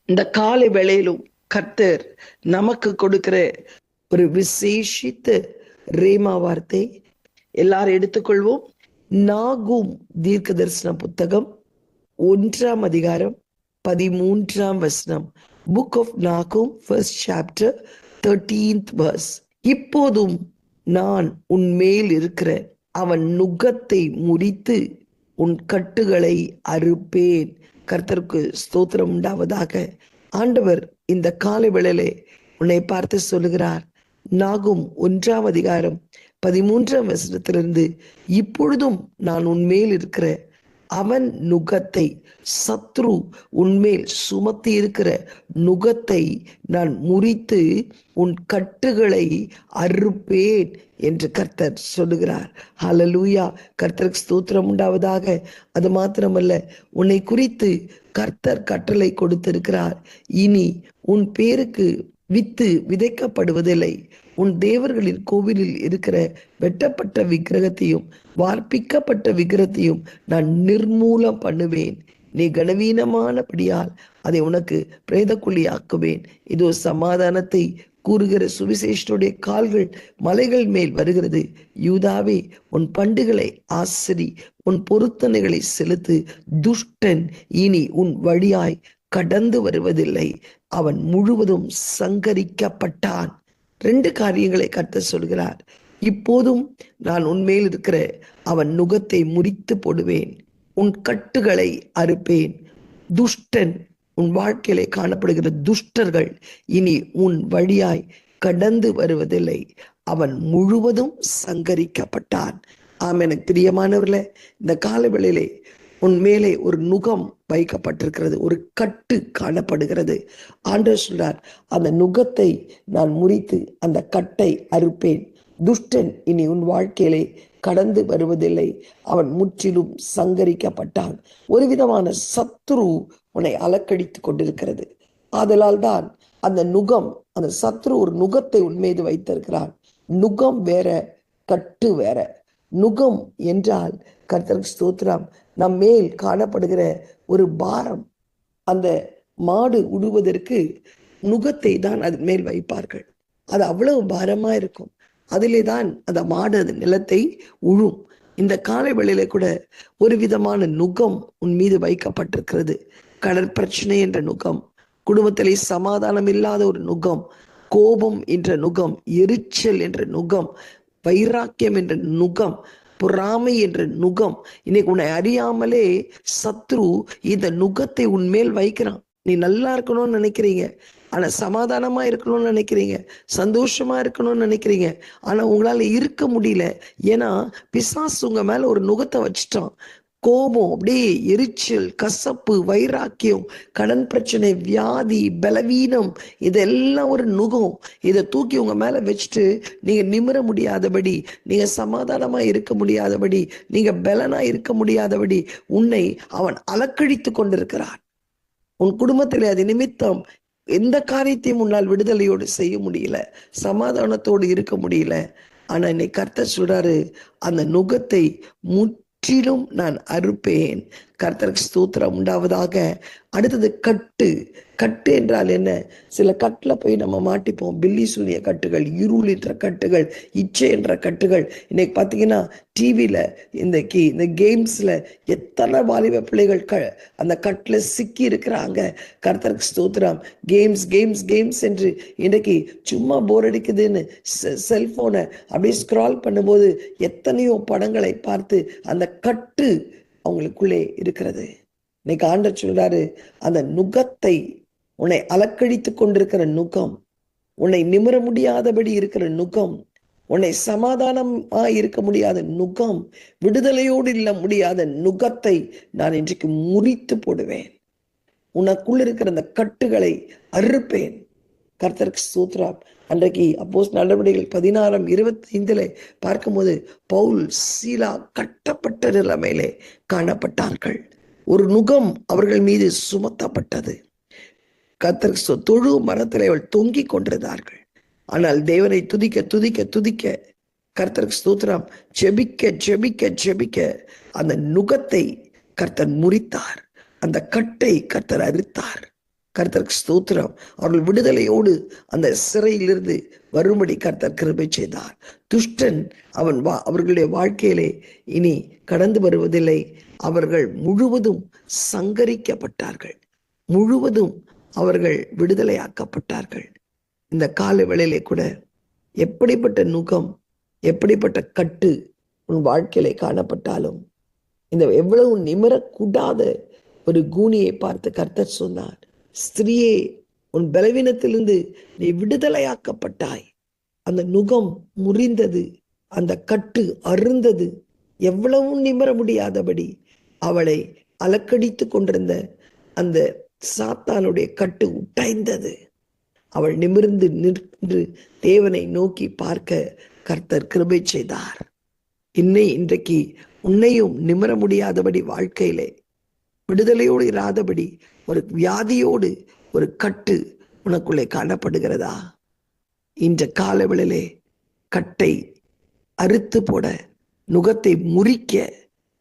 இந்த காலை வேளையிலும் கர்த்தர் நமக்கு கொடுக்கிற ஒரு விசேஷித்த ரேமா வார்த்தை எல்லாரும் எடுத்துக்கொள்வோம். நாகும் தீர்க்க தரிசன புத்தகம் 1 13 புக் ஆஃப் நாகும் ஃபர்ஸ்ட் சாப்டர் 13th verse. இப்போதும் நான் உன் மேல் இருக்கிற அவன் நுகத்தை முறித்து உன் கட்டுகளை அறுப்பேன். கர்த்தருக்கு ஸ்தோத்திரம் உண்டாவதாக. ஆண்டவர் இந்த காலை வேளையிலே உன்னை பார்த்து சொல்லுகிறார், நாகும் 1 13 இப்பொழுதும் நான் உன்மேல் இருக்கிற அவன் நுகத்தை, சத்ரு உன்மேல் சுமத்தி இருக்கிற நுகத்தை நான் முறித்து உன் கட்டுகளை அறுப்பேன் என்று கர்த்தர் சொல்லுகிறார். ஹல்லேலூயா! கர்த்தருக்கு ஸ்தோத்திரம் உண்டாவதாக. அது மாத்திரமல்ல, உன்னை குறித்து கர்த்தர் கட்டளை கொடுத்திருக்கிறார். இனி உன் பேருக்கு வித்து விதைக்கப்படுவதில்லை. உன் தேவர்களின் கோவிலில் இருக்கிற வெட்டப்பட்ட விக்கிரகத்தையும் வார்ப்பிக்கப்பட்ட விக்கிரகத்தையும் நான் நிர்மூலம் பண்ணுவேன். நீ கனவீனமானபடியால் அதை உனக்கு பிரேதக்குழியாக்குவேன். இதோ சமாதானத்தை கூறுகிற சுவிசேஷனுடைய கால்கள் மலைகள் மேல் வருகிறது. யூதாவே, உன் பண்டுகளை ஆசரி, உன் பொருத்தனைகளை செலுத்து. துஷ்டன் இனி உன் வழியாய் கடந்து வருவதில்லை. அவன் முழுவதும் சங்கரிக்கப்பட்டான். 2 காரியங்களை கர்த்தர் சொல்கிறார். இப்போதும் நான் உன்மேல் இருக்கிற அவன் நுகத்தை முறித்து போடுவேன், உன் கட்டுகளை அறுப்பேன். துஷ்டன், உன் வாழ்க்கையிலே காணப்படுகிற துஷ்டர்கள் இனி உன் வழியாய் கடந்து வருவதில்லை. அவன் முழுவதும் சங்கரிக்கப்பட்டான். எனக்கு பிரியமானவர்களே, இந்த காலவேளையிலே உன் மேலே ஒரு நுகம் வைக்கப்பட்டிருக்கிறது, ஒரு கட்டு காணப்படுகிறது. ஆண்டவர் சொல்றார், அந்த நுகத்தை நான் முறித்து அந்த கட்டை அறுப்பேன். துஷ்டன் இனி உன் வாழ்க்கையிலே கடந்து வருவதில்லை. அவன் முற்றிலும் சங்கரிக்கப்பட்டான். ஒரு விதமான சத்ரு உன்னை அலக்கடித்து கொண்டிருக்கிறது. ஆதலால் தான் அந்த நுகம், அந்த சத்ரு ஒரு நுகத்தை உன்மீது வைத்திருக்கிறான். நுகம் வேற, கட்டு வேற. நுகம் என்றால் கர்த்தருக்கு ஸ்தோத்திரம், நம் மேல் காணப்படுகிற ஒரு பாரம். அந்த மாடு உழுவதற்கு நுகத்தை தான் அதன் மேல் வைப்பார்கள். அது அவ்வளவு பாரமா இருக்கும். அதிலே தான் அந்த மாடு அது நிலத்தை உழும். இந்த காலை வேளையில கூட ஒரு விதமான நுகம் உன் மீது வைக்கப்பட்டிருக்கிறது. கடற்பிரச்சனை என்ற நுகம், குடும்பத்திலே சமாதானம் இல்லாத ஒரு நுகம், கோபம் என்ற நுகம், எரிச்சல் என்ற நுகம், வைராக்கியம் என்ற நுகம், பொறாமை என்ற நுகம். இன்னைக்கு உன்னை அறியாமலே சத்ரு இந்த நுகத்தை உன்மேல் வைக்கிறான். நீ நல்லா இருக்கணும்னு நினைக்கிறீங்க, ஆனா சமாதானமா இருக்கணும்னு நினைக்கிறீங்க, சந்தோஷமா இருக்கணும்னு நினைக்கிறீங்க, ஆனா உங்களால இருக்க முடியல. ஏன்னா பிசாசு உங்க மேல ஒரு நுகத்தை வச்சுட்டான். கோபம், அப்படியே எரிச்சல், கசப்பு, வைராக்கியம், கடன் பிரச்சனை, வியாதி, பலவீனம், இதெல்லாம் ஒரு நுகம். இதை தூக்கி உங்க மேல வச்சுட்டு நீங்க நிமிர முடியாதபடி, நீங்க சமாதானமா இருக்க முடியாதபடி, நீங்க பலனா இருக்க முடியாதபடி உன்னை அவன் அலக்கழித்து கொண்டிருக்கிறான். உன் குடும்பத்தில் அது நிமித்தம் எந்த காரியத்தையும் உன்னால் விடுதலையோடு செய்ய முடியல, சமாதானத்தோடு இருக்க முடியல. ஆனா இன்னைக்கு கர்த்தர் சொல்றாரு, அந்த நுகத்தை முற்றிலும் நான் அறுப்பேன். கர்த்தருக்கு ஸ்தோத்திரம் உண்டாவதாக. அடுத்தது கட்டு. கட்டு என்றால் என்ன? சில கட்டுல போய் நம்ம மாட்டிப்போம். பில்லி சூனிய கட்டுகள், இருள் என்ற கட்டுகள், இச்சை என்ற கட்டுகள். இன்னைக்கு பார்த்தீங்கன்னா டிவியில இந்த கேம்ஸ்ல எத்தனை வாலிப பிள்ளைகள் அந்த கட்டுல சிக்கி இருக்கிறாங்க. கர்த்தருக்கு ஸ்தோத்திரம். கேம்ஸ் கேம்ஸ் கேம்ஸ் என்று இன்னைக்கு சும்மா போர் அடிக்குதுன்னு செல்போனை அப்படியே ஸ்க்ரால் பண்ணும்போது எத்தனையோ படங்களை பார்த்து அந்த கட்டு அவங்களுக்குள்ளே இருக்கிறது. இன்னைக்கு ஆண்டவர் சொல்றாரு, அந்த நுகத்தை, உன்னை அலக்கழித்து கொண்டிருக்கிற நுகம், உன்னை நிமிர முடியாதபடி இருக்கிற நுகம், உன்னை சமாதானமா இருக்க முடியாத நுகம், விடுதலையோடு இல்ல முடியாத நுகத்தை நான் இன்றைக்கு முறித்து போடுவேன். உனக்குள்ள இருக்கிற அந்த கட்டுகளை அறுப்பேன். கர்த்தருக்கு ஸ்தோத்திரம். அன்றைக்கு அப்போஸ்தலர் நடவடிக்கைகள் 16:25 பார்க்கும்போது பவுல், சீலா கட்டப்பட்ட நிலைமையிலே காணப்பட்டார்கள். ஒரு நுகம் அவர்கள் மீது சுமத்தப்பட்டது. கர்த்தருக்கு தொழு மரத்திலே அவள் தொங்கிக் கொண்டிருந்தார்கள். ஆனால் தேவனை துதிக்க துதிக்க துதிக்க, கர்த்தருக்கு ஸ்தோத்திரம், ஜெபிக்க ஜெபிக்க ஜெபிக்க அந்த நுகத்தை கர்த்தர் முறித்தார். அந்த கட்டை கர்த்தர் அறுத்தார். கர்த்தருக்கு ஸ்தோத்திரம். அவர்கள் விடுதலையோடு அந்த சிறையிலிருந்து வரும்படி கர்த்தர் கிருபை செய்தார். துஷ்டன் அவர்களுடைய வாழ்க்கையிலே இனி கடந்து வருவதில்லை. அவர்கள் முழுவதும் சங்கரிக்கப்பட்டார்கள். முழுவதும் அவர்கள் விடுதலையாக்கப்பட்டார்கள். இந்த கால வேளையிலே கூட எப்படிப்பட்ட நுகம், எப்படிப்பட்ட கட்டு உன் வாழ்க்கையிலே காணப்பட்டாலும், இந்த எவ்வளவு நிமிரக்கூடாத ஒரு கூனியை பார்த்து கர்த்தர் சொன்னார், ஸ்திரியே, உன் பலவீனத்திலிருந்து நீ விடுதலையாக்கப்பட்டாய். அந்த நுகம் முறிந்தது, அந்த கட்டு அருந்தது. எவ்வளவும் நிமிர முடியாதபடி அவளை அலக்கடித்து கொண்டிருந்த அந்த சாத்தானுடைய கட்டு உடைந்தது. அவள் நிமிர்ந்து நின்று தேவனை நோக்கி பார்க்க கர்த்தர் கிருபை செய்தார். இன்றைக்கு உன்னையும் நிமிர முடியாதபடி, வாழ்க்கையிலே விடுதலையோடு இராதபடி ஒரு வியாதியோடு ஒரு கட்டு உனக்குள்ளே காணப்படுகிறதா? இந்த காலவெளியிலே கட்டை அறுத்து போட, நுகத்தை முறிக்க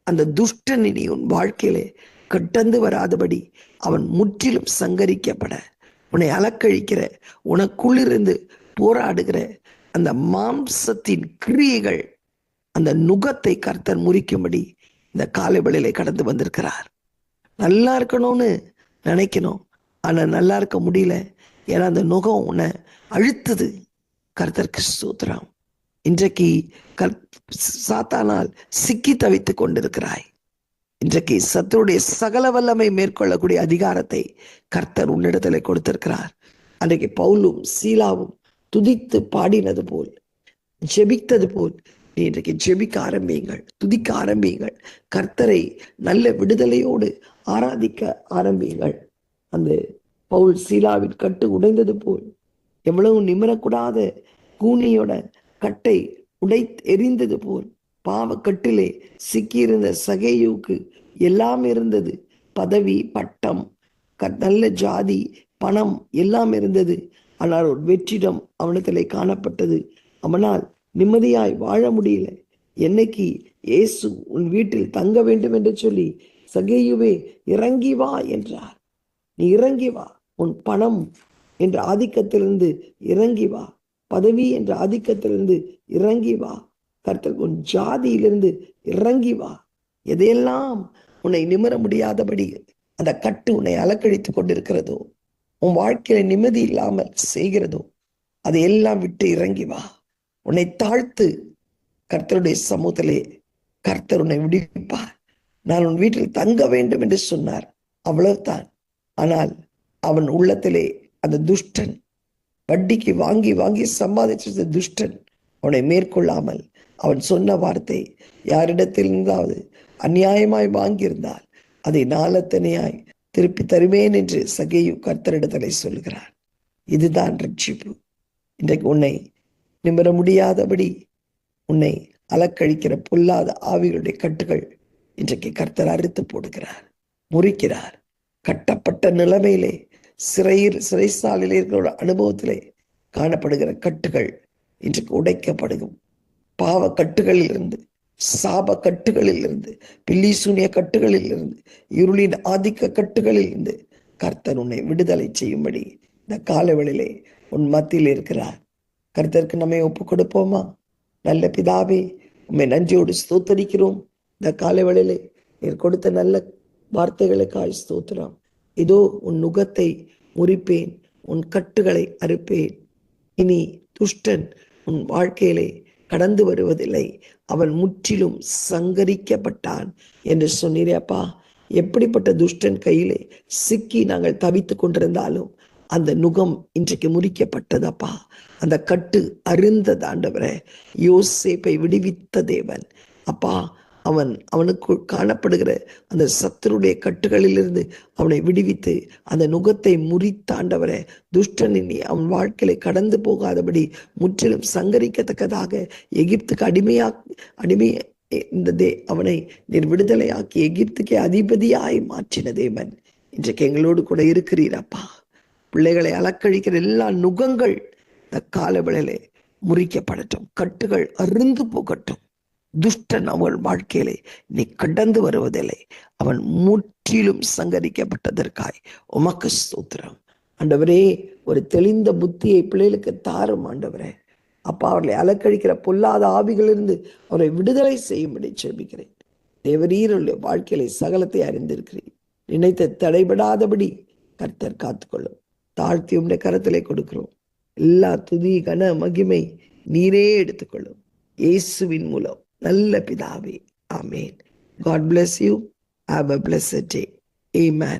அந்த துஷ்டன் இனி உன் வாழ்க்கையிலே கட்டந்து வராதபடி அவன் முற்றிலும் சங்கரிக்கப்பட, உன்னை அலக்கழிக்கிற, உனக்குள்ளிருந்து போராடுகிற அந்த மாம்சத்தின் கிரியைகள், அந்த நுகத்தை கர்த்தர் முறிக்கும்படி இந்த காலவெளியிலே கடந்து வந்திருக்கிறார். நல்லா இருக்கணும்னு நினைக்கணும், ஆனா நல்லா இருக்க முடியல. ஏன்னா அந்த நுகம் உன்னை அழுத்துது. கர்த்தருக்கு ஸ்தோத்திரம். இன்றைக்கு சாத்தானால் சிக்கி தவித்துக் கொண்டிருக்கிறாய். இன்றைக்கு சத்துருடைய சகல வல்லமை மேற்கொள்ளக்கூடிய அதிகாரத்தை கர்த்தர் உன்னிடத்திலே கொடுத்திருக்கிறார். அன்றைக்கு பவுலும் சீலாவும் துதித்து பாடினது போல், ஜெபித்தது போல் நீ இன்றைக்கு ஜெபிக்க ஆரம்பியுங்கள், துதிக்க ஆரம்பியுங்கள். கர்த்தரை நல்ல விடுதலையோடு ஆராதிக்க ஆரம்பியுங்கள். அந்த பவுல் சீலாவின் கட்டு உடைந்தது போல், எவ்வளவு நிமிரக்கூடாத கூனியோட கட்டை எரிந்தது போல், பாவக்கட்டிலே சிக்கியிருந்த சகேயுவுக்கு எல்லாம் இருந்தது. பதவி, பட்டம், நல்ல ஜாதி, பணம் எல்லாம் இருந்தது. ஆனால் ஒரு வெற்றிடம் அவனத்திலே காணப்பட்டது. அவனால் நிம்மதியாய் வாழ முடியல. என்னைக்கு இயேசு உன் வீட்டில் தங்க வேண்டும் என்று சொல்லி, சகேயுவே இறங்கி வா என்றார். நீ இறங்கி வா, உன் பணம் என்ற ஆதிக்கத்திலிருந்து இறங்கி வா, பதவி என்ற ஆதிக்கத்திலிருந்து இறங்கி வா, கர்த்தர் உன் ஜாதியிலிருந்து இறங்கி வா. எதையெல்லாம் உன்னை நிமிர முடியாதபடி அந்த கட்டு உன்னை அலக்கழித்துக் கொண்டிருக்கிறதோ, உன் வாழ்க்கையில நிம்மதி இல்லாமல் செய்கிறதோ, அதையெல்லாம் விட்டு இறங்கி வா. உன்னை தாழ்த்து கர்த்தருடைய சமூகத்திலே கர்த்தர் உன்னை விடுவிப்பார். நான் உன் வீட்டில் தங்க வேண்டும் என்று சொன்னார், அவ்வளவுதான். ஆனால் அவன் உள்ளத்திலே அந்த துஷ்டன், வட்டிக்கு வாங்கி வாங்கி சம்பாதிச்ச துஷ்டன் அவனை மேற்கொள்ளாமல், அவன் சொன்ன வார்த்தை, யாரிடத்தில் இருந்தாவது அநியாயமாய் வாங்கியிருந்தால் அதை நாளத்தனையாய் திருப்பி தருவேன் என்று சகேயு கர்த்தரிடத்திலே சொல்கிறார். இதுதான் ரட்சிப்பு. இன்றைக்கு உன்னை நிமிர முடியாதபடி உன்னை அலக்கழிக்கிற பொல்லாத ஆவிகளுடைய கட்டுகள் இன்றைக்கு கர்த்தர் அறுத்து போடுகிறார், முறிக்கிறார். கட்டப்பட்ட நிலைமையிலே சிறைசாலையிலே இருக்கிற அனுபவத்திலே காணப்படுகிற கட்டுகள் இன்றைக்கு உடைக்கப்படும். பாவ கட்டுகளில் இருந்து, சாப கட்டுகளில் இருந்து, பில்லி சூனிய கட்டுகளில் இருந்து, இருளின் ஆதிக்க கட்டுகளில் இருந்து கர்த்தர் உன்னை விடுதலை செய்யும்படி இந்த காலவெளியிலே உன் மத்தியில் இருக்கிறார். கர்த்தருக்கு நம்மை ஒப்பு கொடுப்போமா? நல்ல பிதாவே, உண்மை நன்றியோடு ஸ்தோத்தரிக்கிறோம். இந்த காலவெளியிலே நீர் கொடுத்த நல்ல வார்த்தைகளுக்காய் ஸ்தோத்திரம். இதோ உன் நுகத்தை முறிப்பேன், உன் கட்டுகளை அறுப்பேன். இனி துஷ்டன் உன் வாழ்க்கையிலே கடந்து வருவதில்லை, அவன் முற்றிலும் சங்கரிக்கப்பட்டான் என்று சொன்னீரே அப்பா. எப்படிப்பட்ட துஷ்டன் கையிலே சிக்கி நாங்கள் தவித்துக் கொண்டிருந்தாலும் அந்த நுகம் இன்றைக்கு முறிக்கப்பட்டதப்பா. அந்த கட்டு அருந்தது ஆண்டவரே. யோசேப்பை விடுவித்த தேவன் அப்பா, அவனுக்குள் காணப்படுகிற அந்த சத்துருடைய கட்டுகளிலிருந்து அவனை விடுவித்து அந்த நுகத்தை முறித்தாண்டவரே. துஷ்டனின் அவன் வாழ்க்கையில கடந்து போகாதபடி முற்றிலும் சங்கரிக்கத்தக்கதாக எகிப்துக்கு அடிமை அவனை நீர் விடுதலையாக்கி எகிப்துக்கே அதிபதியாய் மாற்றின தேவன் இன்றைக்கு எங்களோடு கூட இருக்கிறீரப்பா. பிள்ளைகளை அலக்கழிக்கிற எல்லா நுகங்கள் இந்த காலவெளியிலே முறிக்கப்படட்டும், கட்டுகள் அருந்து போகட்டும். துஷ்டன் அவள் வாழ்க்கையிலே நீ கடந்து வருவதில்லை, அவன் முற்றிலும் சங்கரிக்கப்பட்டதற்காய் உமக்கு ஸ்தோத்திரம். ஆண்டவரே, ஒரு தெளிந்த புத்தியை பிள்ளைகளுக்கு தாரும் ஆண்டவரே. அப்பா, அவர்களை அலக்கழிக்கிற பொல்லாத ஆவிகளிலிருந்து அவரை விடுதலை செய்யும்படி ஜெபிக்கிறேன். தேவரீருடைய வாழ்க்கையில சகலத்தை அறிந்திருக்கிறேன். நினைத்த தடைபடாதபடி கர்த்தர் காத்துக்கொள்ளும். தாழ்த்தி உடைய கரத்திலே கொடுக்கிறோம். எல்லா துதி கன மகிமை நீரே எடுத்துக்கொள்ளும். இயேசுவின் மூலம் நல்ல பிதாவே, ஆமேன். God bless you. Have a blessed day. Amen.